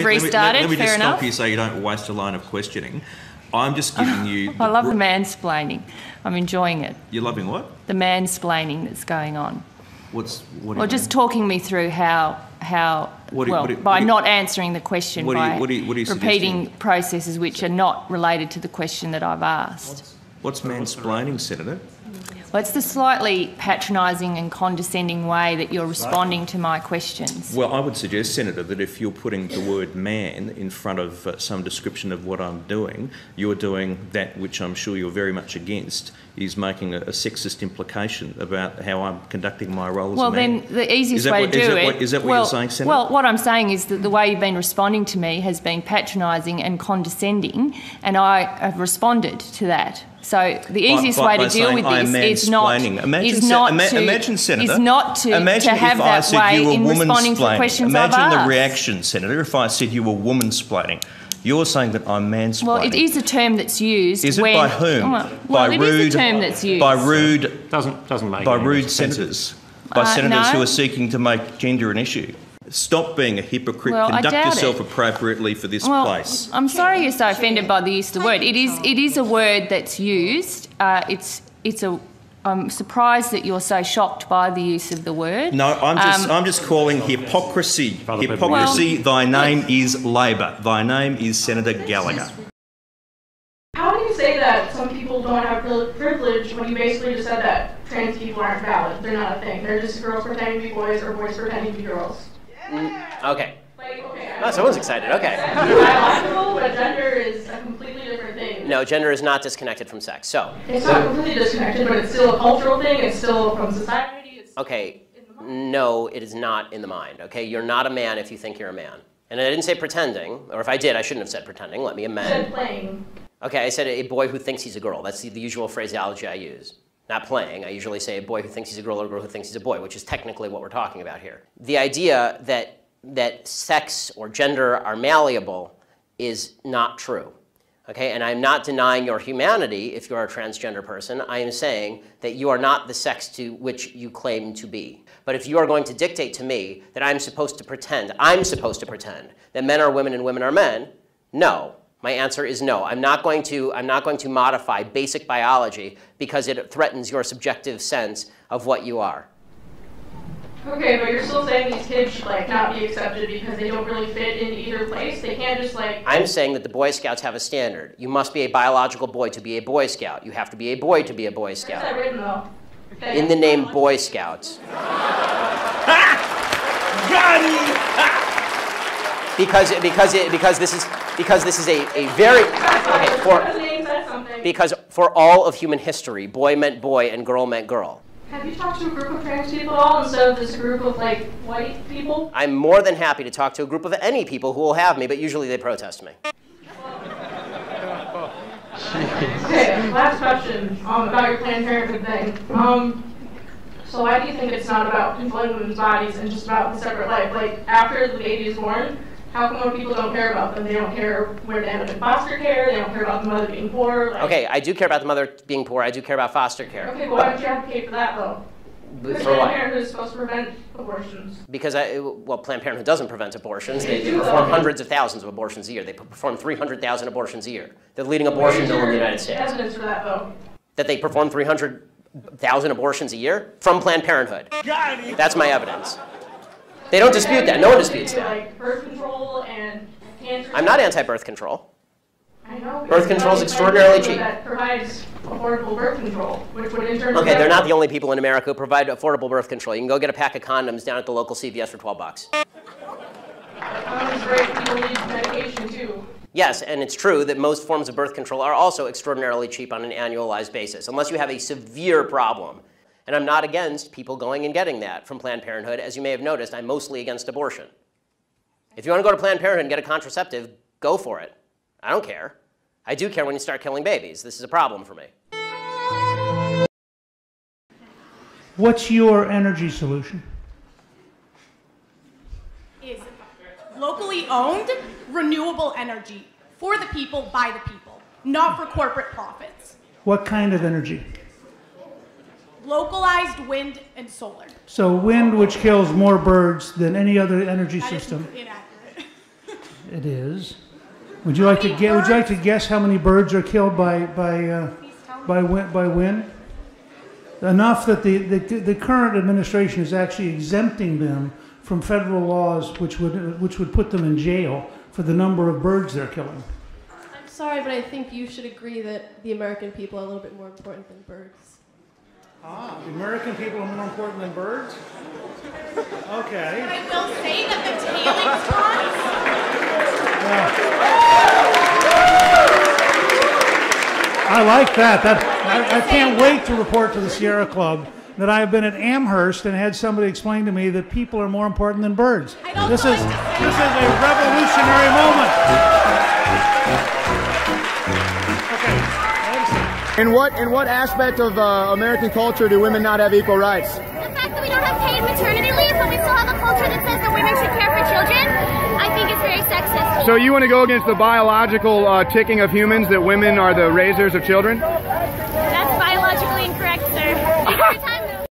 you've restarted. Let me just Fair enough. stop you so you don't waste a line of questioning. I'm just giving you... I love the mansplaining. I'm enjoying it. You're loving what? The mansplaining that's going on. What Well, just talking me through how by not answering the question, by repeating processes which are not related to the question that I've asked. What's mansplaining, Senator? Well, it's the slightly patronising and condescending way that you're responding to my questions. Well, I would suggest, Senator, that if you're putting the word man in front of some description of what I'm doing, you're doing that which I'm sure you're very much against, is making a sexist implication about how I'm conducting my role as a man. Well, then the easiest way to do it... Is that what you're saying, Senator? Well, what I'm saying is that the way you've been responding to me has been patronising and condescending, and I have responded to that. So the easiest way to deal with this is not to have that way in responding to the questions I've asked. Imagine the reaction, Senator, if I said you were woman-splaining. You're saying that I'm mansplaining. Well, it is a term that's used. Is it by whom? Well, it is a term that's used. By rude... Doesn't make by rude senators. By senators no. who are seeking to make gender an issue. Stop being a hypocrite. Well, Conduct yourself appropriately for this place. I'm sorry you're so offended by the use of the word. It is a word that's used. I'm surprised that you're so shocked by the use of the word. No, I'm just calling hypocrisy. Hypocrisy. Thy name is Labor. Thy name is Senator Gallagher. How do you say that some people don't have privilege when you basically just said that trans people aren't valid? They're not a thing. They're just girls pretending to be boys or boys pretending to be girls. Okay. Oh, someone's excited. Okay. Biological, but gender is a completely different thing. No, gender is not disconnected from sex. So. It's not completely disconnected, but it's still a cultural thing. It's still from society. It's okay. No, it is not in the mind. Okay, you're not a man if you think you're a man. And I didn't say pretending, or if I did, I shouldn't have said pretending. Let me amend. You said playing. Okay, I said a boy who thinks he's a girl. That's the usual phraseology I use. Not playing. I usually say a boy who thinks he's a girl or a girl who thinks he's a boy, which is technically what we're talking about here. The idea that sex or gender are malleable is not true. Okay, and I'm not denying your humanity if you're a transgender person. I am saying that you are not the sex to which you claim to be. But if you are going to dictate to me that I'm supposed to pretend that men are women and women are men, no. My answer is no. I'm not going to modify basic biology because it threatens your subjective sense of what you are. Okay, but you're still saying these kids should not be accepted because they don't really fit in either place? They can't just I'm saying that the Boy Scouts have a standard. You must be a biological boy to be a Boy Scout. You have to be a boy to be a Boy Scout. Where's that written though? Okay. In the name Boy Scouts. Because this is a very because for all of human history, boy meant boy and girl meant girl. Have you talked to a group of trans people at all instead of this group of white people? I'm more than happy to talk to a group of any people who will have me, but usually they protest me. Okay, last question about your Planned Parenthood thing. So why do you think it's not about controlling women's bodies and just about the separate life? After the baby is born, how come when people don't care about them? They don't care where they end up in foster care, they don't care about the mother being poor? Okay, I do care about the mother being poor, I do care about foster care. Okay, but why don't you advocate for that though? Because Planned Parenthood is supposed to prevent abortions. Because, Planned Parenthood doesn't prevent abortions. They perform hundreds of thousands of abortions a year. They perform 300,000 abortions a year. They're the leading abortion mill in the United States. Evidence for that though? That they perform 300,000 abortions a year from Planned Parenthood. That's my evidence. They don't dispute that. No one disputes that. Birth control and cancer. I'm not anti-birth control. I know. Birth control is extraordinarily cheap. That provides affordable birth control, which would in turn. Okay, they're not the only people in America who provide affordable birth control. You can go get a pack of condoms down at the local CVS for $12. Condoms great. People need medication too. Yes, and it's true that most forms of birth control are also extraordinarily cheap on an annualized basis, unless you have a severe problem. And I'm not against people going and getting that from Planned Parenthood. As you may have noticed, I'm mostly against abortion. If you want to go to Planned Parenthood and get a contraceptive, go for it. I don't care. I do care when you start killing babies. This is a problem for me. What's your energy solution? Is locally owned, renewable energy for the people, by the people, not for corporate profits. What kind of energy? Localized wind and solar. So wind, which kills more birds than any other energy system. That is inaccurate. it is. Would you like to guess how many birds are killed by wind? Enough that the current administration is actually exempting them from federal laws, which would put them in jail for the number of birds they're killing. I'm sorry, but I think you should agree that the American people are a little bit more important than birds. Ah, the American people are more important than birds? Okay. I will say that the tailings ponds. I like that. I can't wait to report to the Sierra Club that I have been at Amherst and had somebody explain to me that people are more important than birds. This is a revolutionary moment. In what aspect of American culture do women not have equal rights? The fact that we don't have paid maternity leave, but we still have a culture that says that women should care for children, I think it's very sexist. So you want to go against the biological ticking of humans that women are the raisers of children? That's biologically incorrect, sir. Every time though.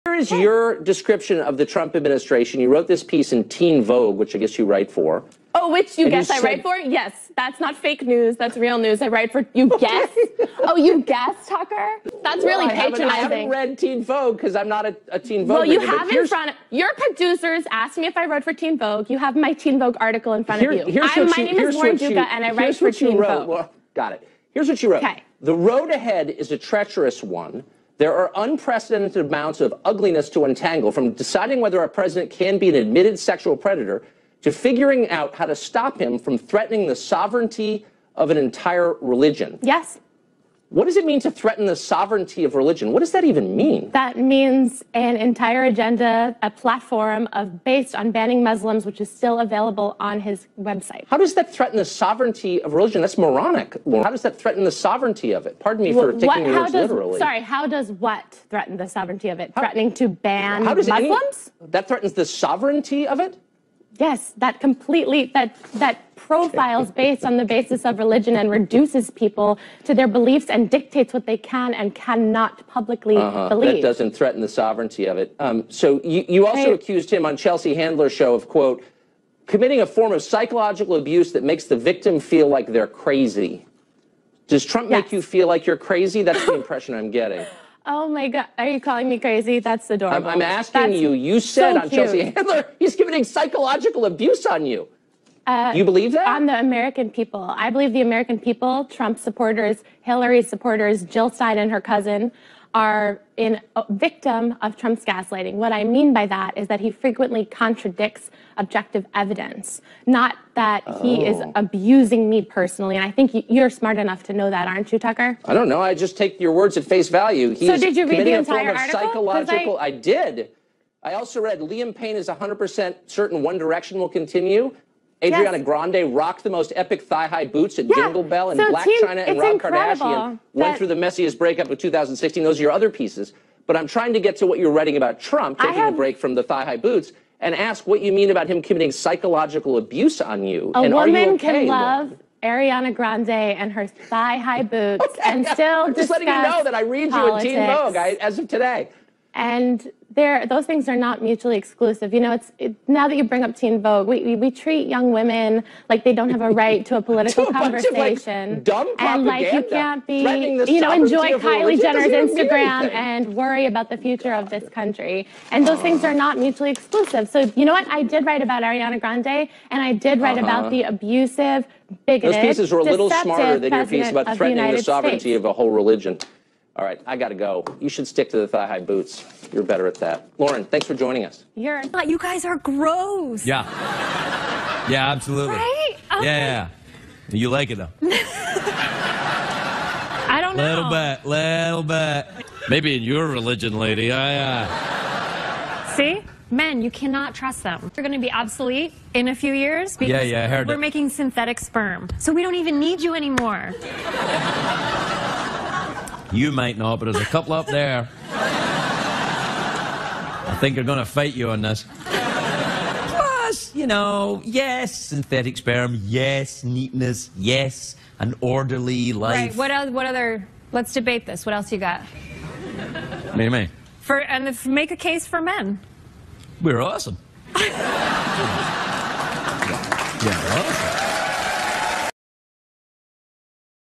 Here is your description of the Trump administration. You wrote this piece in Teen Vogue, which I guess you write for. Oh, which you guess I write for? Yes, that's not fake news. That's real news. I write for, you guess? Oh, you guess, Tucker? That's really patronizing. I haven't read Teen Vogue because I'm not a Teen Vogue reader. Well, you reader, have in front of, your producers asked me if I wrote for Teen Vogue. You have my Teen Vogue article in front of you. My name is Lauren Duca, and I write for Teen Vogue. Well, got it. Here's what you wrote. Okay. The road ahead is a treacherous one. There are unprecedented amounts of ugliness to untangle, from deciding whether our president can be an admitted sexual predator to figuring out how to stop him from threatening the sovereignty of an entire religion. Yes. What does it mean to threaten the sovereignty of religion? What does that even mean? That means an entire agenda, a platform based on banning Muslims, which is still available on his website. How does that threaten the sovereignty of religion? That's moronic, Lauren. How does that threaten the sovereignty of it? Pardon me for taking your words literally. Sorry, how does what threaten the sovereignty of it? Threatening to ban Muslims? That threatens the sovereignty of it? Yes, that completely, that profiles based on the basis of religion and reduces people to their beliefs and dictates what they can and cannot publicly believe. That doesn't threaten the sovereignty of it. So you also accused him on Chelsea Handler's show of, quote, committing a form of psychological abuse that makes the victim feel like they're crazy. Does Trump make you feel like you're crazy? That's the impression I'm getting. Oh my God, are you calling me crazy? That's adorable. I'm asking you, you said on Chelsea Handler, he's committing psychological abuse on you. You believe that? On the American people. I believe the American people, Trump supporters, Hillary supporters, Jill Stein and her cousin, are a victim of Trump's gaslighting. What I mean by that is that he frequently contradicts objective evidence, not that he is abusing me personally. And I think you're smart enough to know that, aren't you, Tucker? I don't know. I just take your words at face value. So did you read the entire article? I did. I also read Liam Payne is 100% certain One Direction will continue. Adriana Grande rocked the most epic thigh-high boots at Jingle Bell, and Black China and Rob Kardashian went through the messiest breakup of 2016. Those are your other pieces. But I'm trying to get to what you're writing about Trump, taking a break from the thigh-high boots, and ask what you mean about him committing psychological abuse on you. A woman can love Ariana Grande and her thigh-high boots and still discuss just letting you know that I read you in Teen Vogue as of today. And those things are not mutually exclusive. You know, now that you bring up Teen Vogue, we treat young women like they don't have a right to a political conversation. Dumb and like you can't be, enjoy Kylie Jenner's Instagram and worry about the future of this country. And those things are not mutually exclusive. So you know what? I did write about Ariana Grande, and I did write about the abusive, bigoted, those pieces were a little smarter than your piece about threatening the sovereignty of a whole religion. All right, I got to go. You should stick to the thigh-high boots. You're better at that. Lauren, thanks for joining us. You guys are gross. Yeah. Yeah, absolutely. Right? Okay. Yeah. You like it, though? I don't know. Little bit. Maybe in your religion, lady. See? Men, you cannot trust them. They're going to be obsolete in a few years because I heard we're making synthetic sperm. So we don't even need you anymore. You might not, but there's a couple up there. I think they're going to fight you on this. Plus, yes, synthetic sperm, yes, neatness, yes, an orderly life. Right, what other, let's debate this. What else you got? What do you mean? Make a case for men. We're awesome. Yeah.